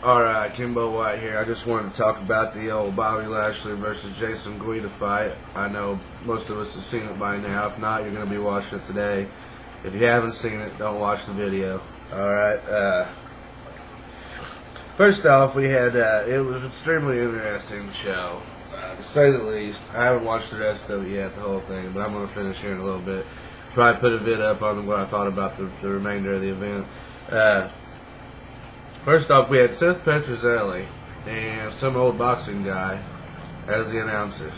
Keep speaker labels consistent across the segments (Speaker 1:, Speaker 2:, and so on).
Speaker 1: Alright, Kimbo White here. I just wanted to talk about the old Bobby Lashley versus Jason Guida fight. I know most of us have seen it by now. If not, you're going to be watching it today. If you haven't seen it, don't watch the video. Alright, first off, we had, it was an extremely interesting show, to say the least. I haven't watched the rest of it yet, the whole thing, but I'm going to finish here in a little bit. Probably put a vid up on what I thought about the remainder of the event. First off, we had Seth Petrozelli and some old boxing guy as the announcers.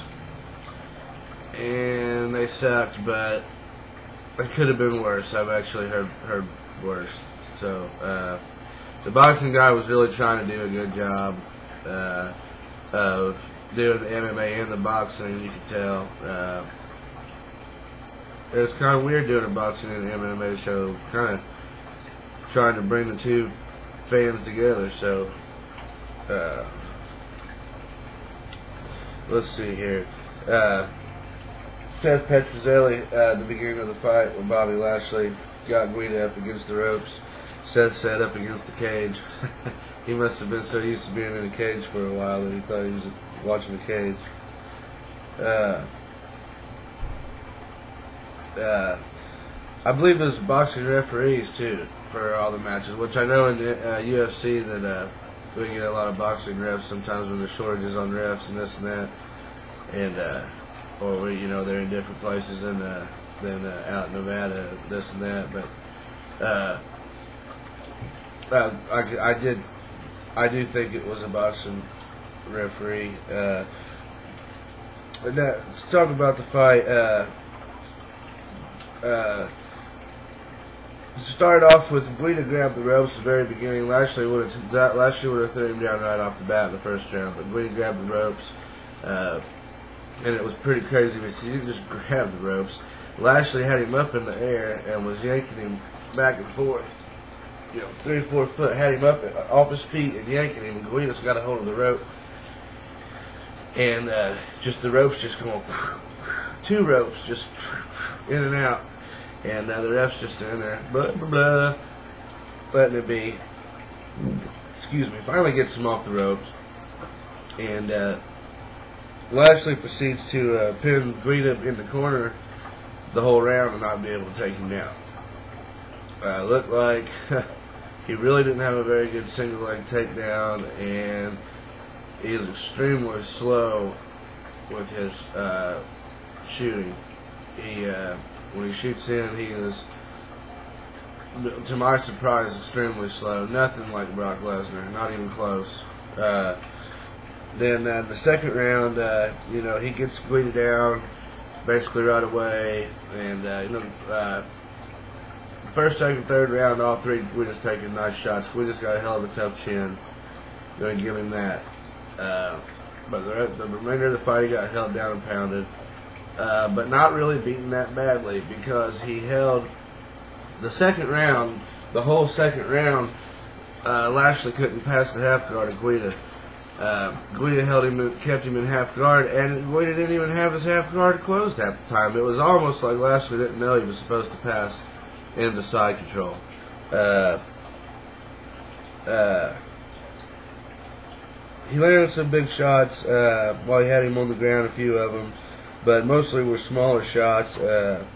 Speaker 1: And they sucked, but it could have been worse. I've actually heard worse. So, the boxing guy was really trying to do a good job of doing the MMA and the boxing, you could tell. It was kind of weird doing a boxing and MMA show, kind of trying to bring the two fans together. So, let's see here. Seth Petrozelli, at the beginning of the fight, when Bobby Lashley got Guida up against the ropes, Seth sat up against the cage. He must have been so used to being in a cage for a while that he thought he was watching the cage. I believe there's boxing referees too for all the matches, which I know in the UFC that we get a lot of boxing refs sometimes when there's shortages on refs and this and that, and or they're in different places than out in Nevada, this and that. But I do think it was a boxing referee. But now, let's talk about the fight. Started off with Guida grabbed the ropes at the very beginning. Lashley would have threw him down right off the bat in the first round, but Guida grabbed the ropes, and it was pretty crazy because he didn't just grab the ropes. Lashley had him up in the air and was yanking him back and forth, 3-4 foot, had him up off his feet and yanking him, and Guida's got a hold of the rope, and just the ropes just going, two ropes just in and out. And the ref's just in there, blah, blah, blah, letting it be. Excuse me. Finally gets him off the ropes. And Lashley proceeds to pin Guida in the corner the whole round and not be able to take him down. Looked like he really didn't have a very good single leg takedown, and he is extremely slow with his shooting. When he shoots in, he is, to my surprise, extremely slow. Nothing like Brock Lesnar, not even close. Then the second round, he gets Guida down basically right away, and first, second, third round, all three Guida's taking nice shots. Guida's got a hell of a tough chin. Going to give him that. But the remainder of the fight, he got held down and pounded. But not really beaten that badly, because he held the second round, the whole second round. Lashley couldn't pass the half guard of Guida. Guida held him, kept him in half guard, and Guida didn't even have his half guard closed half the time. It was almost like Lashley didn't know he was supposed to pass into side control. He landed some big shots while he had him on the ground, a few of them, but mostly were smaller shots. In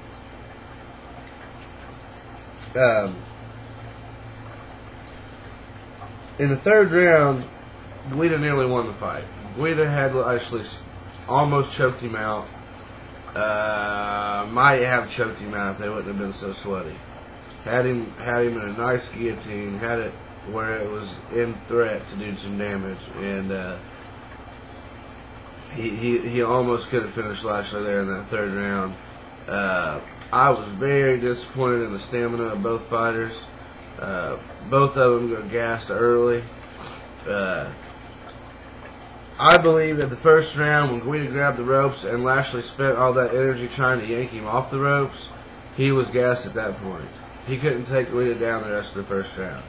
Speaker 1: the third round, Guida nearly won the fight. Guida had Lashley almost choked him out. Might have choked him out if they wouldn't have been so sweaty. Had him in a nice guillotine. Had it where it was in threat to do some damage, and he almost could have finished Lashley there in that third round. I was very disappointed in the stamina of both fighters. Both of them got gassed early. I believe that the first round, when Guida grabbed the ropes and Lashley spent all that energy trying to yank him off the ropes, he was gassed at that point. He couldn't take Guida down the rest of the first round.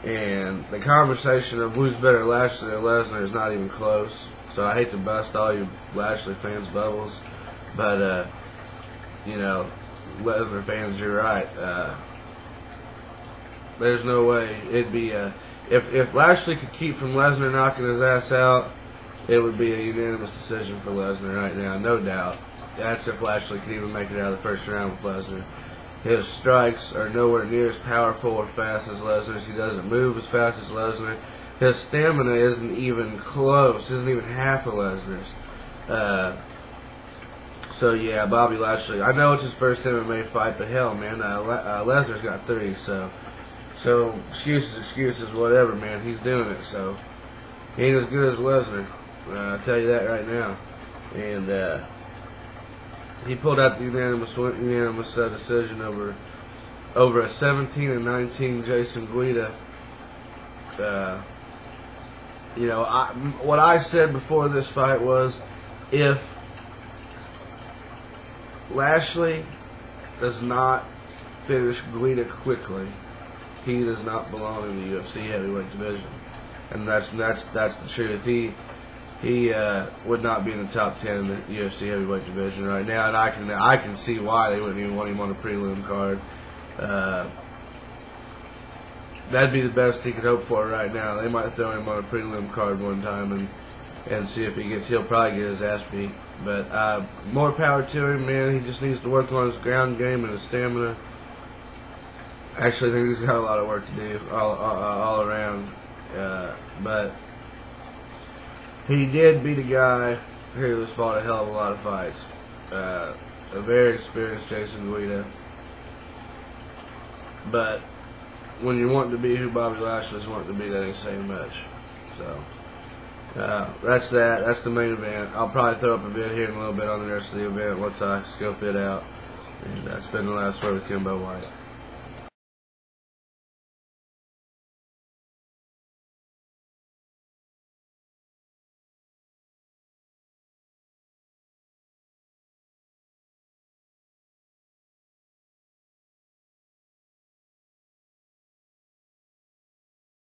Speaker 1: And the conversation of who's better, Lashley or Lesnar, is not even close. So I hate to bust all you Lashley fans' bubbles, but Lesnar fans, you're right. There's no way it'd be if Lashley could keep from Lesnar knocking his ass out, it would be a unanimous decision for Lesnar right now, no doubt. That's if Lashley could even make it out of the first round with Lesnar. His strikes are nowhere near as powerful or fast as Lesnar's. He doesn't move as fast as Lesnar. His stamina isn't even close, isn't even half of Lesnar's. So yeah, Bobby Lashley. I know it's his first MMA fight, but hell, man, Lesnar's got 3, so excuses, whatever, man. He's doing it, so he ain't as good as Lesnar. I'll tell you that right now. And he pulled out the unanimous decision over a 17-19 Jason Guida. You know, what I said before this fight was, if Lashley does not finish Guida quickly, he does not belong in the UFC heavyweight division, and that's the truth. He would not be in the top 10 in the UFC heavyweight division right now, and I can see why they wouldn't even want him on a prelim card. That'd be the best he could hope for right now. They might throw him on a prelim card one time and see if he'll probably get his ass beat. But more power to him, man. He just needs to work on his ground game and his stamina. Actually, I think he's got a lot of work to do all around. But he did beat a guy who's fought a hell of a lot of fights. A very experienced Jason Guida. But when you want to be who Bobby Lashley's wanting to be, that ain't saying much. So that's that. That's the main event. I'll probably throw up a vid here in a little bit on the rest of the event once I scope it out. And that's been the last word with Kimbo White.